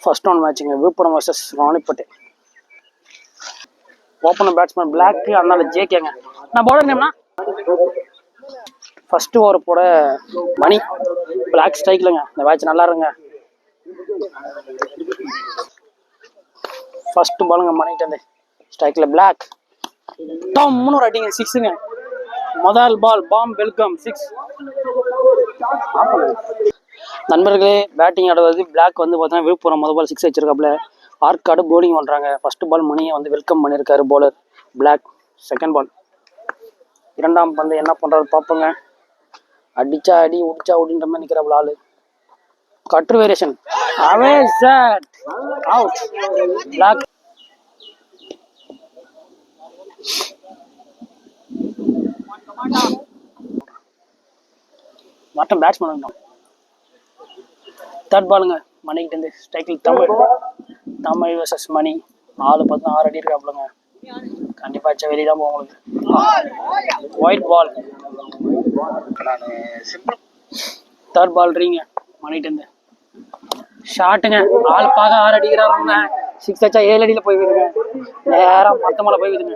First one மேட்சுங்க Villupuram versus Ranipettai. Opener batsman black, அதனால ஜேகேங்க. நான் பவுலர் நேம்னா ஃபர்ஸ்ட் ஓவர் போட மணி பிளாக் ஸ்ட்ரைக்லங்க. இந்த மேட்ச் நல்லா இருங்க. ஃபர்ஸ்ட் பாலுங்க மணிட்டு வந்து ஸ்ட்ரைக்ல பிளாக் டாம் 3 அடிங்க 6ங்க. முதல் பால் பாம் வெல்கம் 6. நண்பர்களே பேட்டிங் ஆடுவது பிளாக் வந்து பார்த்தீங்கன்னா விழுப்புரம் முதல் பால் 6 வச்சிருக்காப்புல. ஆர்காடு போலிங் பண்ணுறாங்க. ஃபர்ஸ்ட் பால் மணியை வந்து வெல்கம் பண்ணியிருக்காரு போலர் பிளாக். செகண்ட் பால் இரண்டாம் பந்து என்ன பண்ணுறாரு பார்ப்போங்க. அடிச்சா அடி உடிச்சா உடின்ற மாதிரி நிற்கிறாப்புல ஆளு. கட்ரு வேரியேஷன் அவே சாட் அவுட் பிளாக். மட்டும் பேட்ஸ்மேன். தேர்ட் பாலுங்க மணிக்கிட்ட இருந்து ஸ்ட்ரைக்கில் தமிழ் வர்சஸ் மணி. 6 அடி இருக்காப்புலங்க. கண்டிப்பா வெளியே தான் போகும் உங்களுக்கு. White ball. தேர்ட் பால் ரீங்க மணிக்கிட்ட இருந்து ஷாட்டுங்க. ஆள் பார்க்க 6 அடிக்கிறாருங்க. 6 வச்சா 7 அடியில் போய் விடுங்க. நேரம் மொத்த மேலே போய் விடுங்க.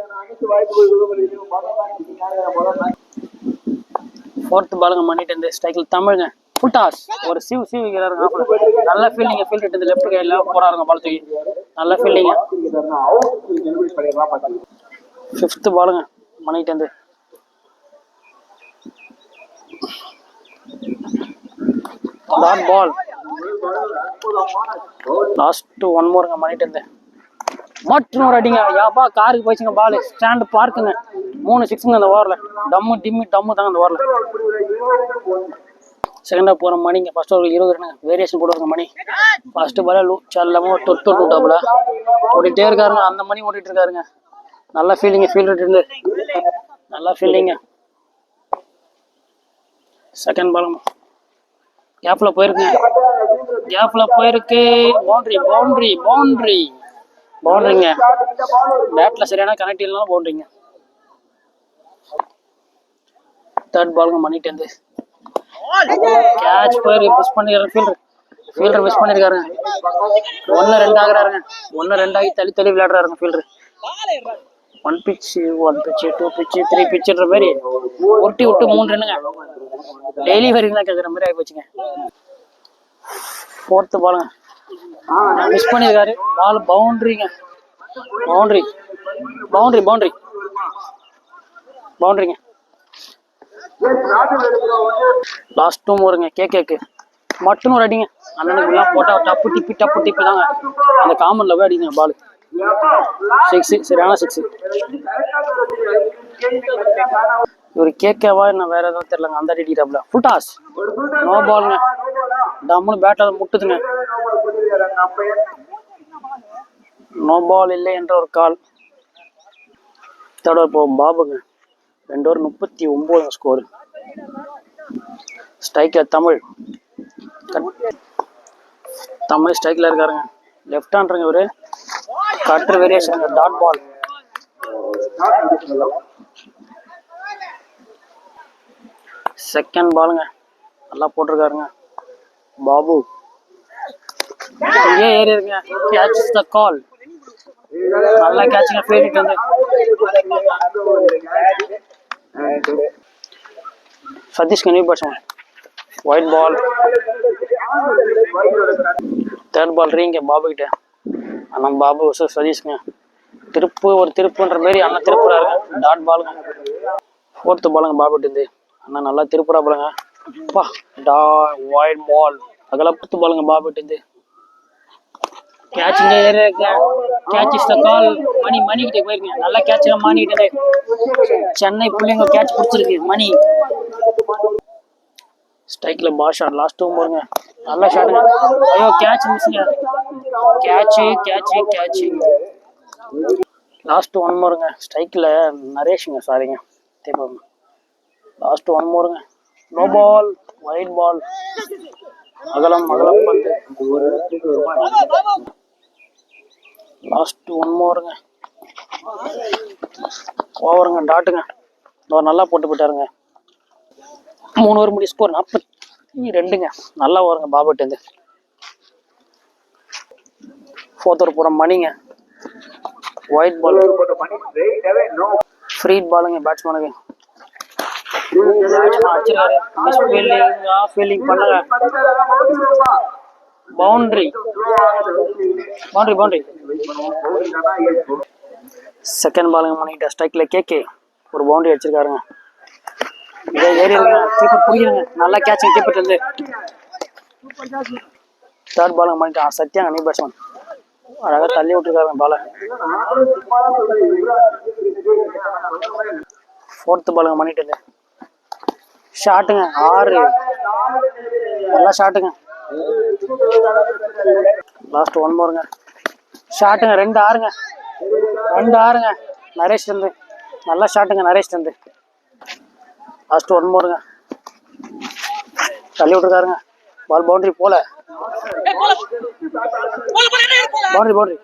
ஃபோர்த் பாலுங்க மணிக்கிட்ட இருந்து ஸ்ட்ரைக்கில் தமிழுங்க ஃபுல் டாஸ். ஒரு சிவ் வைக்கிறாருங்க. நல்ல ஃபீல்டிங்க. ஃபீல்ட் எடுத்து லெஃப்ட் கையில் போறாருங்க பால் தூக்கி. நல்ல ஃபீல்டிங்க. ஃபிஃப்த் பாலுங்க மணிக்கிட்ட இருந்து டாட் பால். லாஸ்ட் ஒன் மோருங்க மணிக்கிட்ட இருந்து மற்றும் ஒரு அடிங்க. யாப்பா காருக்கு போயிடுச்சுங்க பால். ஸ்டாண்டு பார்க்குங்க. 3 6ங்க அந்த ஓவரில். டம்மு தாங்க அந்த ஓவரில். செகண்டாக போகிற மணிங்க ஃபர்ஸ்ட் ஓவர் 20 ரன் வேரியேஷன் போடுவாங்க மணி. ஃபர்ஸ்ட் பால் செல்லமாக தொட்டு விட்டாப்புல ஓடிட்டே இருக்காருங்க. அந்த மணி ஓடிட்டு இருக்காருங்க. நல்லா ஃபீல்டிங்க. ஃபீல்டு இருந்து நல்லா ஃபீல்டிங்க. செகண்ட் பால் கேப்பில் போயிருக்கு. பவுண்டரிங்க. பேட்டில் சரியான கனெக்ட் இல்லைனாலும் பவுண்டரிங்க. தேர்ட் பாலுங்க மணிட்டு இருந்து கேட்ச் போயிருக்கு. மிஸ் பண்ணிடுறாரு. Fielder miss பண்ணியிருக்காருங்க. 1-2 ஆகுறாருங்க. 1-2 ஆகி தள்ளி விளையாடுறாருங்க ஃபீல்டர். 1 pitch 2 pitch 3 pitchன்ற மாதிரி ஒட்டி விட்டு 3 ரன்னுங்க. டெய்லி வரைக்கும் கேட்குற மாதிரி ஆகி போச்சுங்க. ஃபோர்த்து பாலுங்க மிஸ் பண்ணியிருக்காரு. பால் பவுண்டரிங்க. பவுண்டரிங்க. லாஸ்ட் 2 ஓவருங்க கேக்கு மட்டும் ஒரு அடிங்க. அண்ணனுக்கு போட்டா டப்பு டிப்பி தாங்க. அந்த காமன்ல போய் அடிங்க பால். 6 சரியான 6. இவர் கேக்கவா என்ன வேற எதுவும் தெரியலங்க. அந்த அடிக்கிறாப்ல ஃபுல் டாஸ். நோ பாலுங்க. டம்முன்னு பேட்டால் முட்டுதுங்க. நோ பால் இல்லை என்ற ஒரு கால். தேர்ட் ஓவர் போ பாபுங்க. 2 ஓவர் 39 ஸ்கோர். ஸ்ட்ரைக்கர் தமிழ் ஸ்ட்ரைக்கில் இருக்காருங்க. லெஃப்ட் ஹேண்டருங்க இவரு. கட்ரு வேரியேஷன் டாட் பால். செகண்ட் பாலுங்க நல்லா போட்டிருக்காருங்க பாபு. இங்கே ஏறி இருக்குங்க. Catch the call. நல்லா கேட்சுங்க. ஃபீல்ட் வந்து Satish new batsman. Wide ball. Third ball ரீங்க பாபு கிட்ட. ஆனால் பாபு சதீஷ்ங்க திருப்புன்ற மாரி அண்ணன் திருப்புறாரு. டாட் பாலுங்க. ஃபோர்த்து பாலுங்க பாபு கிட்ட. அண்ணா நல்லா திருப்புறாப்புலங்க. White ball. அகலப்பத்து பாலுங்க பாபு கிட்ட. கேட்சுங்க ஏறிங்க. கேட்ச் இஸ் த கால். மணி கிட்ட போயிருங்க. நல்லா கேட்சுங்க மணி கிட்ட. சென்னை புள்ளிங்க கேட்ச் பிடிச்சிருக்கு மணி. ஸ்ட்ரைக்ல பாஷா. லாஸ்ட் 2 போருங்க. நல்ல ஷாட்டுங்க. ஐயோ கேட்ச் மிஸ்ங்க. கேட்ச். லாஸ்ட் 1 மோருங்க. ஸ்ட்ரைக்ல நரேஷுங்க. சாரிங்க தேப்பாங்க. லாஸ்ட் 1 மோருங்க. No ball. Wide ball. அகலம் பந்து. லாஸ்ட் 1 மோருங்க. ஓவருங்க டாட்டுங்க. நல்லா போட்டு போயிட்டாருங்க. 3 ஓவர் முடி ஸ்கோர் 42ங்க. நல்லா ஓவருங்க பாபுட்டு. 4th ஓவர் போகிற மணிங்க. ஒயிட் பால், ஃப்ரீ பாலுங்க பேட்ஸ்மேனுக்கு. அடிச்சிருக்காரு, மிஸ் ஃபீல்டிங், ஆஃப் ஃபீல்டிங் பண்ணுங்க. Boundary boundary boundary. செகண்ட் பாலுங்க மணிக்கிட்ட. ஸ்ட்ரைக்கில் கேகே ஒரு பவுண்டரி அடிச்சிருக்காருங்க. இதே ஏறி இருக்குங்க, கீப்பர் பிடிக்கிறங்க. நல்லா கேட்சுங்க கீப்பர்லேருந்து. தேர்ட் பாலுங்க மணிக்கிட்ட. சத்யாங்க நியூ பேட்ஸ்மேன் அழகாக தள்ளி விட்டுருக்காருங்க பாலை. 4th பாலுங்க மணிக்கிட்ட. ஷாட்டுங்க 6. நல்லா ஷாட்டுங்க. லாஸ்ட் 1 மோருங்க. ஷாட்டுங்க 2-6ங்க. 2-6ங்க. நரேஷ் இருந்து நல்லா ஷாட்டுங்க. நரேஷ் இருந்து லாஸ்ட் 1 மோருங்க. தள்ளி விட்டுருக்காருங்க. பால் பவுண்டரி போல. Boundary boundary.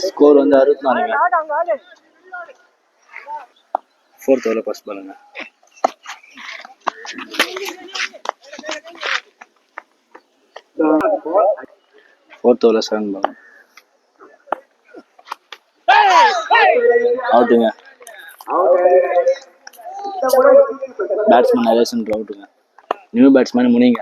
ஸ்கோர் வந்து 64ங்க. 4th ஓவர்ல ஃபர்ஸ்ட் பாலுங்க. ஃபோர்த் ஓவர்ல 7 பால். அவுட்டுங்க. பேட்ஸ்மேன் நரேஷன் அவுட்டுங்க. நியூ பேட்ஸ்மேன் முனிங்க.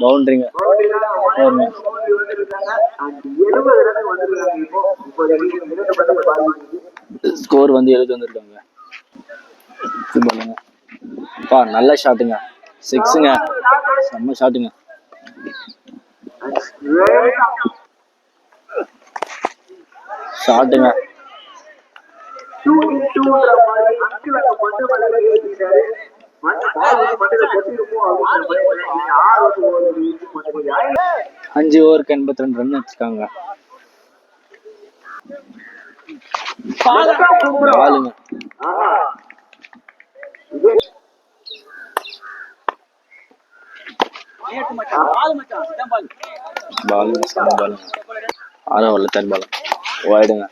பவுண்டரிங்க. ஸ்கோர் வந்து 70 வந்திருக்காங்க. நல்ல ஷாட்டுங்க. 6ங்க. செம்ம ஷாட்டுங்க. ஷாட்டுங்க. அஞ்சு ஓவருக்கு 82 ரன் வச்சிருக்காங்க. பாலுங்க. பாலுங்க. 6 ஓவர்ல 10 பால். வைடுங்க.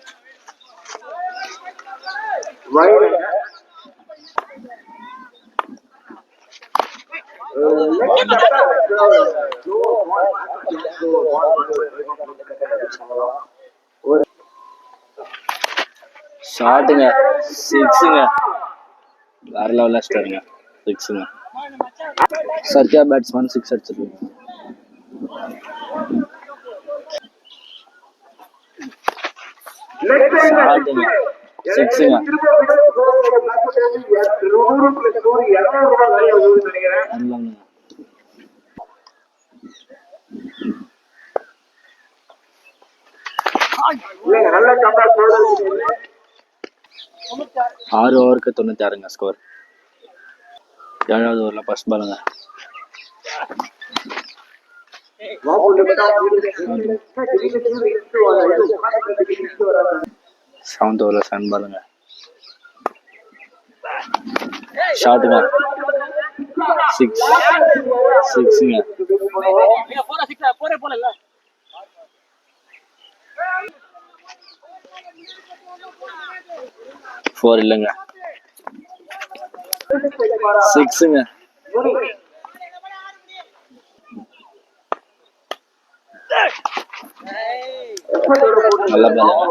ஷாட்டுங்க. 6ங்க. வேற லெவல்ல ஸ்டாருங்க. 6ங்க. சத்யா பேட்ஸ்மேன் 6 அடிச்சிருக்காங்க. ஷாட்டுங்க. 6ங்க. ஆறு ஓவருக்கு 96ங்க ஸ்கோர். 7வது ஓவர்ல ஃபர்ஸ்ட் பாலுங்க. செவன்த் ஓவர்ல 7 பாலுங்க. ஷாட்டுங்க. 6ங்க. 4 இல்லைங்க. 6ங்க. நல்ல பாலுங்க.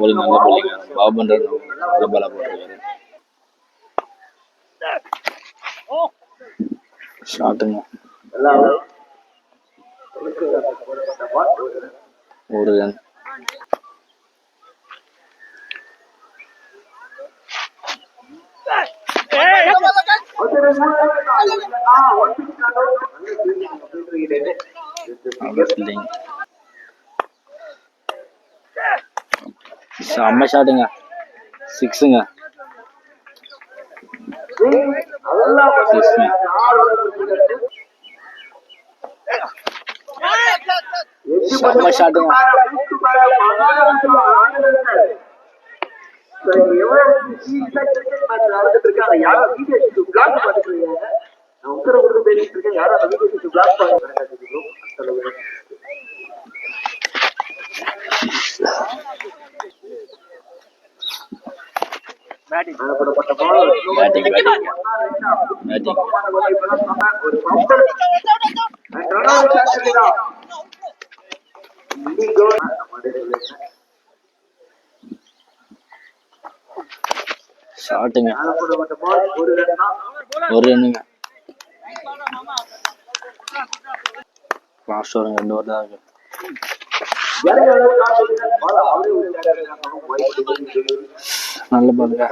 ஒரு நல்ல பாலுங்க. பாபுன்றது நல்ல பாலா போட்டிருக்காரு. ஷாட்டுங்க. ஒரு ரன். செம்ம ஷாட்டுங்க. 6ங்க. செம்ம ஷாட்டுங்க. பேட்டிங் பேட்டிங் பேட்டிங் ஷாட்டுங்க ஒரு ரன்னுங்க லாஸ்ட் ஓவருங்க 2 ஓவர் தான் இருக்கு நல்ல பாருங்க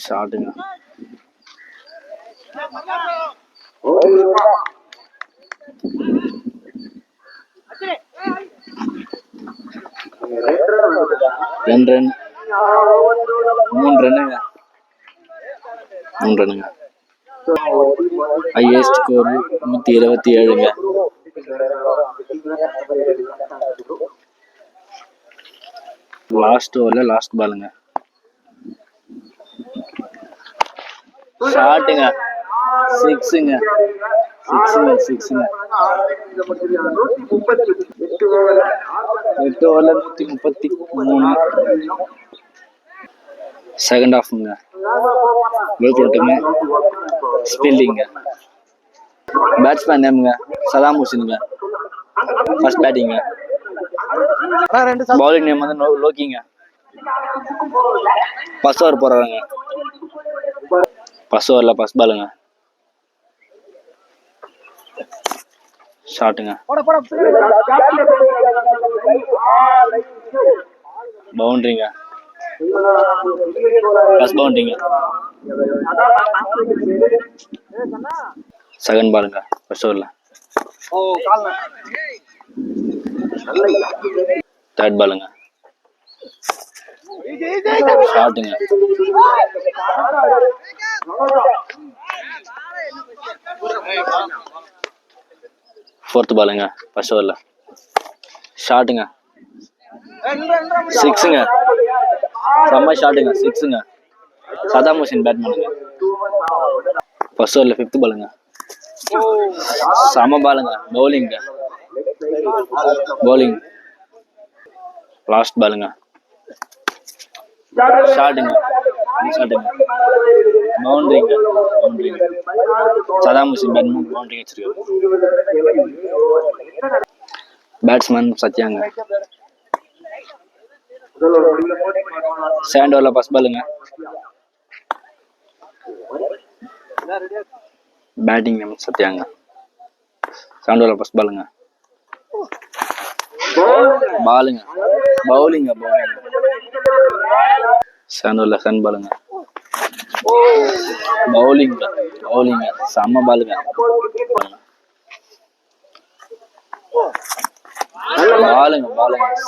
ஷாட்டுங்க ரெண்டு ரன் 3 ரன்னுங்க 3 ரன்னுங்க ஹையஸ்ட் ஸ்கோர் 127ங்க லாஸ்ட் ஓவர்ல லாஸ்ட் பாலுங்க ஷாட்டுங்க சிக்ஸுங்க 8 ஓவர்ல 133 செகண்ட் ஹாஃப்ங்க வெல்கம்ட்டுங்க ஸ்பீல்டிங்க பேட்ஸ்மேன் நேமுங்க சதாம் ஹுசேனுங்க ஃபர்ஸ்ட் பேட்டிங்க பவுலிங் நேம் வந்து லோக்கிங்க ஃபர்ஸ்ட் ஓவர் போடுறாங்க ஃபர்ஸ்ட் ஓவரில் ஃபர்ஸ்ட் பாலுங்க ஷாட்டுங்க பவுண்டரிங்க ஃபர்ஸ்ட் பவுண்டரிங்க செகண்ட் பாலுங்க ஃபர்ஸ்ட் ஓவரில் தேர்ட் பாலுங்க ஷாட்டுங்க ஃபோர்த் பாலுங்க ஃபர்ஸ்ட் ஓவரில் ஷாட்டுங்க சிக்ஸுங்க செம்ம ஷாட்டுங்க சிக்ஸுங்க சதாம் ஹுசேன் பேட்மேனுங்க ஃபர்ஸ்ட் ஓவரில் ஃபிஃப்த் பாலுங்க செம பாலுங்க பவுலிங்க பவுலிங் லாஸ்ட் பாலுங்க ஷாட்டுங்க பவுண்டரிங்க சதாம் ஹுசேன் பேட்மேன் பவுண்டரி வச்சிருக்காரு பேட்ஸ்மேன் சத்யாங்க செகண்ட் ஓவரில் ஃபர்ஸ்ட் பாலுங்க பேட்டிங் நேம் சத்யாங்க செகண்ட் ஓவரில் ஃபர்ஸ்ட் பாலுங்க பாலுங்க பவுலிங்க செகண்ட் ஓவரில் செகண்ட் பாலுங்க பவுலிங்க செம்ம பாலுங்க பாலுங்க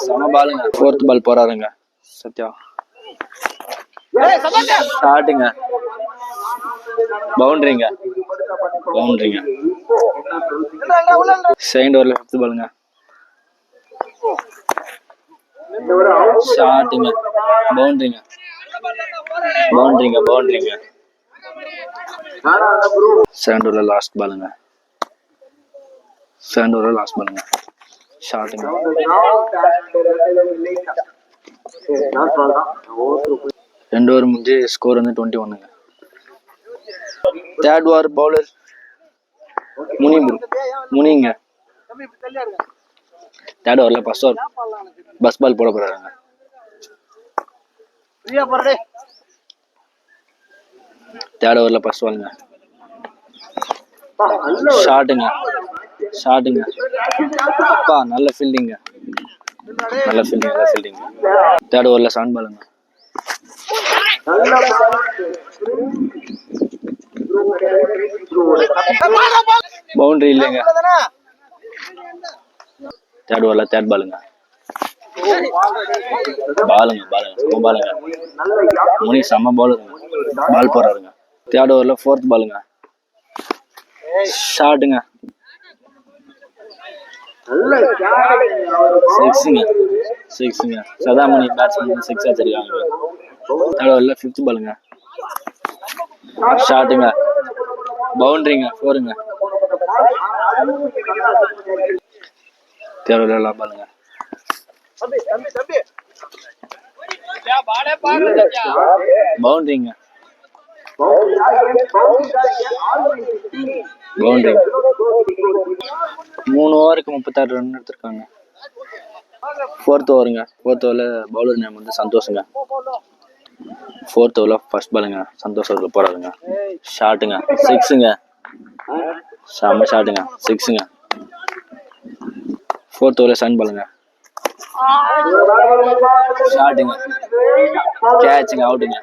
செம பாலுங்க ஃபோர்த் பால் போறாருங்க சத்யா ஷாட்டுங்க பவுண்டரிங்க செகண்ட் ஓவர்ல ஃபிஃப்த் பாலுங்க ஷாட்டுங்க பவுண்டரிங்க செகண்ட் ஓவர்ல லாஸ்ட் பாலுங்க ஷாட்டுங்க 2 ஓவர் முடிஞ்சு ஸ்கோர் வந்து 21ங்க தேர்ட் ஓவர் பவுலர் முனிங்க தேர்ட் ஓவர்ல ஃபர்ஸ்ட் ஓவர் பஸ் பால் போட போறாங்க தேர்ட் ஓவர்ல ஃபர்ஸ்ட் பாலுங்க ஷாட்டுங்க அப்பா நல்ல ஃபீல்டிங்க தேர்ட் ஓவர்ல செவன் பாலுங்க பவுண்டரி இல்லைங்க தேர்ட் ஓவர்ல தேர்ட் பாலுங்க முனி செம்ம பாலுங்க பால் போறாருங்க தேர்ட் ஓவர்ல ஃபோர்த் பாலுங்க ஷாட்டுங்க சிக்ஸுங்க சதாமணி பேட்ஸ்மேன் சிக்ஸ் வச்சிருக்காங்க தேர்ட் ஓவர்ல ஃபிஃப்த் பாலுங்க ஷாட்டுங்க பவுண்டரிங்க ஃபோருங்க தேர்ட் ஓவர்ல பாலுங்க பவுண்டரிங்க பவுண்டரி 3 ஓவருக்கு 36 ரன் எடுத்திருக்காங்க. 4th ஓவருங்க. 4th ஓவரில் பவுலர் நேம் வந்து சந்தோஷங்க. 4th ஓவரில் ஃபர்ஸ்ட் பாலுங்க. சந்தோஷ் அவர்கள் போறாருங்க. ஷாட்டுங்க 6ங்க. செம்ம ஷாட்டுங்க 6ங்க. 4th ஓவரில் சன் பாலுங்க. ஷாட்டுங்க கேட்சுங்க அவுட்டுங்க.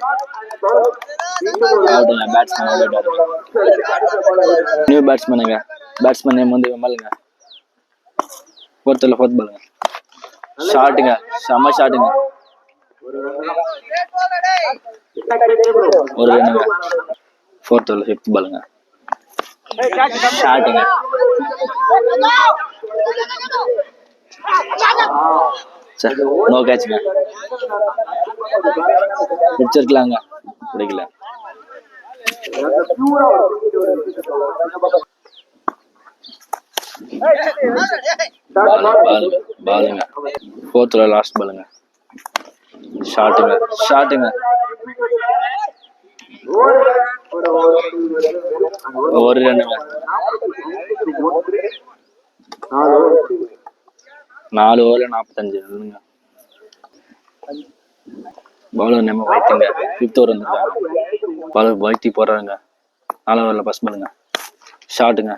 அவுட்டுங்க. பேட்ஸ்மேன் அவுட் ஆயிட்டாருங்க. நியூ பேட்ஸ்மேனுங்க. பேட்ஸ்மேன் நேம் வந்து விமலுங்க. 4th ஓவரில் 4th பாலுங்க. ஷாட்டுங்க செம்ம ஷாட்டுங்க. ஒரு ரன்னுங்க. 4th ஓவரில் 5th பாலுங்க. ஷாட்டுங்க நோ கேட்சுங்க. பிடிச்சிருக்கலாங்க பிடிக்கல. பாலுங்க 4th ஓவரில் லாஸ்ட் பாலுங்க. ஷாட்டுங்க ஷாட்டுங்க ஒரு ரன்னுங்க. 4 ஓவரில் 45 ரன்னுங்க. பவுலர் நேம் வைத்திங்க. 5th ஓவர் வந்துருக்காங்க. பவுலர் வைத்தி போடுறாங்க. 4 ஓவரில் ஃபர்ஸ்ட் பாலுங்க. ஷாட்டுங்க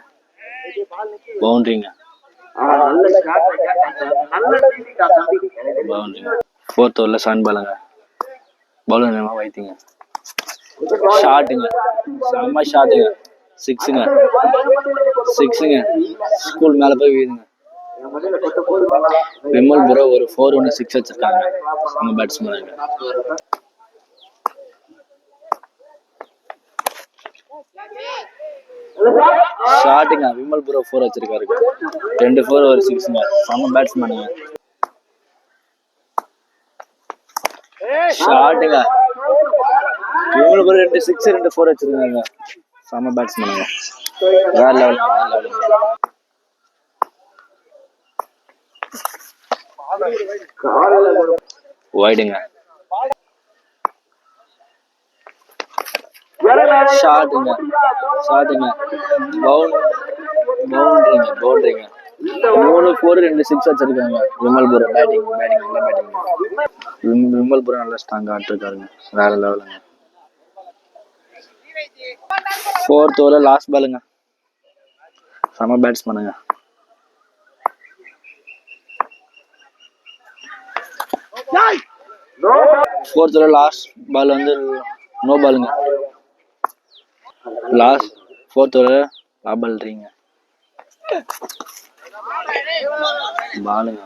பவுண்டரிங்க பவுண்டரிங்க. 4th ஓவரில் சன் பாலுங்க. பவுலர் நேம் வைத்திங்க. ஷாட்டுங்க செம்ம ஷாட்டுங்க 6ங்க. 6ங்க. ஸ்கூல் மேலே போய் வீடுங்க. விமல் ப்ரோ ஒரு 4-1 6 வச்சிருக்காங்க. நம்ம பேட்ஸ்மேன் ஷாட்டுங்க. விமல் ப்ரோ 4 வச்சிருக்காரு. 2 4 ஒரு 6ங்க. நம்ம பேட்ஸ்மேனுங்க. ஷாட்டுங்க விமல் ப்ரோ 2 6 2 4 வச்சிருக்காங்க. நம்ம பேட்ஸ்மேனுங்க. வேற லெவல் வைடுங்க. ஷாட்டுங்க ஷாட்டுங்க பவுண்டரிங்க பவுண்டரிங்க. 3 4 2 6 வச்சிருக்காங்க. விமல் ப்ரோ பேட்டிங் நல்ல பேட்டிங். விமல் ப்ரோ நல்லா ஸ்ட்ராங்கா ஆட்டிருக்காருங்க. வேற லெவலுங்க. 4th ஓவரில் லாஸ்ட் பாலுங்க. செம பேட்ஸ்மேனுங்க. ஃபோர்த் ஓவர் லாஸ்ட் பால் வந்து நோ பாலுங்க. லாஸ்ட் 4th ஓவர் பால் ரீங்க. பாலுங்க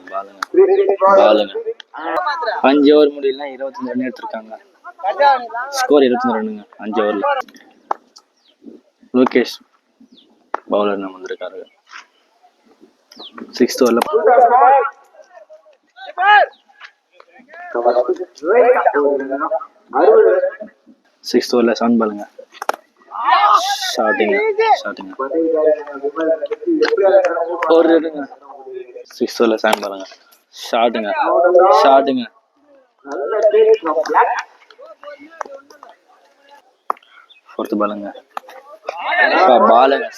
5 ஓவர் முடியல 25 ரன் எடுத்திருக்காங்க. ஸ்கோர் 25 ரன்னுங்க 5 ஓவர்ல. லோகேஷ் பவுலர் நம்ம வந்திருக்காரு. 6th ஓவர்ல 6th ஓவர்ல சன் பாலுங்க. ஷாட்டிங்க ஒரு ரன்னுங்க. 6th ஓவர்ல சன் பாலுங்க. ஷாட்டுங்க 4th பாலுங்க.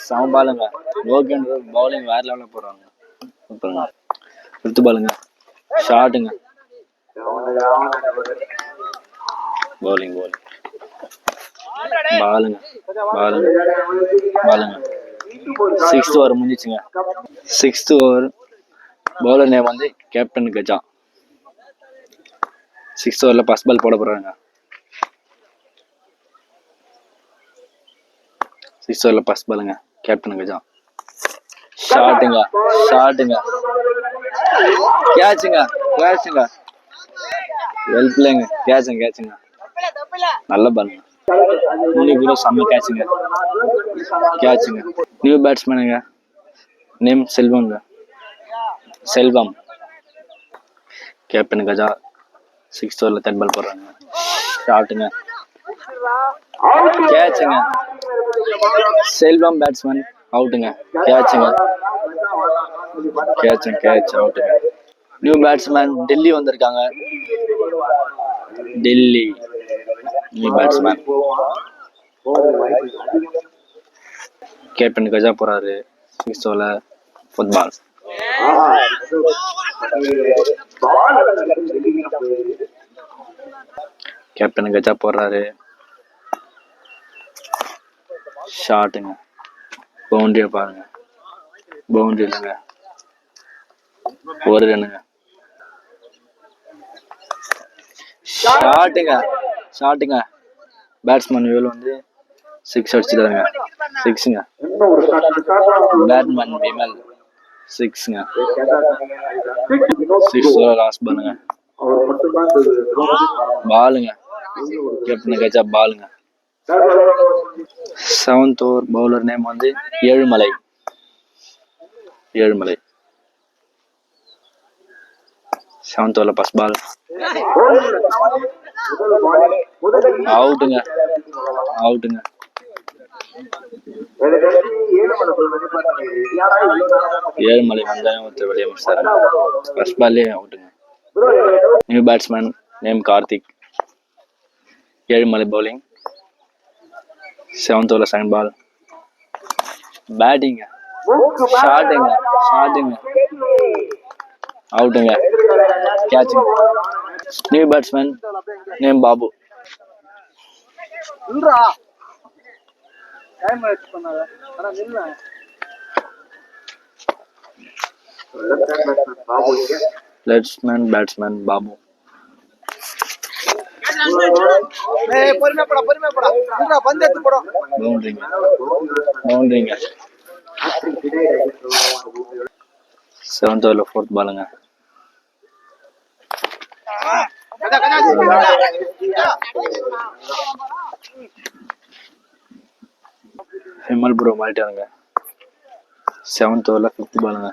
செம பாலுங்க. லோகேஷ் பவுலிங் வேற லெவல்ல போடுறாங்க. 5th பாலுங்க. ஷாட்டுங்க பவுலிங் பாலுங்க 6th over முடிஞ்சிச்சுங்க. 6th over bowler name வந்து கேப்டன் கஜா. 6th ஓவரில் ஃபர்ஸ்ட் பால் போட போறாங்க. 6th ஓவரில் ஃபர்ஸ்ட் பாலுங்க. கேப்டன் கஜா. ஷாட்டுங்க கேட்சுங்க வெல் பிளேங்க. கேட்சுங்க நல்ல பாலுங்க. கூட செம்ம கேட்சுங்க. நியூ பேட்ஸ்மேனுங்க. Name Selvam. Captain Gaja. 6th ஓவரில் தேர்ட் பால் போடுறாங்க. ஷாட்டுங்க கேட்சுங்க. செல்வம் பேட்ஸ்மேன் அவுட்டுங்க. கேட்ச் அவுட்டுங்க. நியூ பேட்ஸ்மேன் டெல்லி வந்திருக்காங்க. Delhi new batsman. Captain Gaja போறாரு. 6 ஓவர்ல ஃபுட்பால். கேப்டன் கஜா போடுறாரு. ஷாட்டுங்க. பவுண்டரியை பாருங்க. பவுண்டரி இல்லைங்க, ஒரு ரன்னுங்க. ஷாட்டுங்க. பேட்ஸ்மேன் வேல் வந்து 6 அடிச்சுட்டாருங்க. 6ங்க. பேட்ஸ்மேன் விமல் 6ங்க. 6 ஓவர் லாஸ்ட் பாலுங்க. பாலுங்க. கேப்டன் கஜா பாலுங்க. 7th ஓவர் பவுலர் நேம் வந்து ஏழுமலை. 7th ஓவர்ல ஃபர்ஸ்ட் பால். அவுட்டுங்க. ஏழுமலை வந்தாலும் ஒருத்தர் வெளியே முடிச்சாரு. ஃபர்ஸ்ட் பால்லே அவுட்டுங்க. New batsman name Karthik. Ezhumalai bowling. 7th ஓவர்ல செகண்ட் பால். பேட்டிங்க. ஷாட்டுங்க. அவுட்டுங்க. கேட்சுங்க. New batsman name Babu. Batsman Babu. பவுண்டரிங்க. 7th ஓவர்ல ஃபோர்த் பாலுங்க. விமல் ப்ரோ மாறிட்டாருங்க. 7th ஓவர்ல 5th பாலுங்க.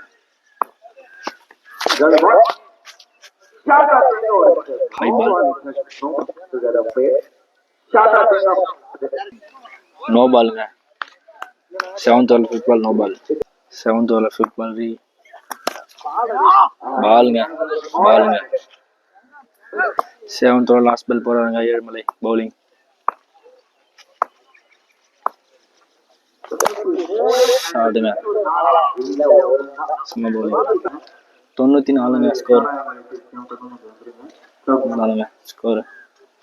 ஹை பால். நோ பாலுங்க. 7th ஓவர்ல 5th ball no ball. 7th ஓவர்ல 5th பால் பாலுங்க. 7th ஓவர் லாஸ்ட் பால் போறாங்க ஏழுமலை பவுலிங். ஷாட்டுங்க. சும்மா பவுலிங். 94ங்க ஸ்கோர்.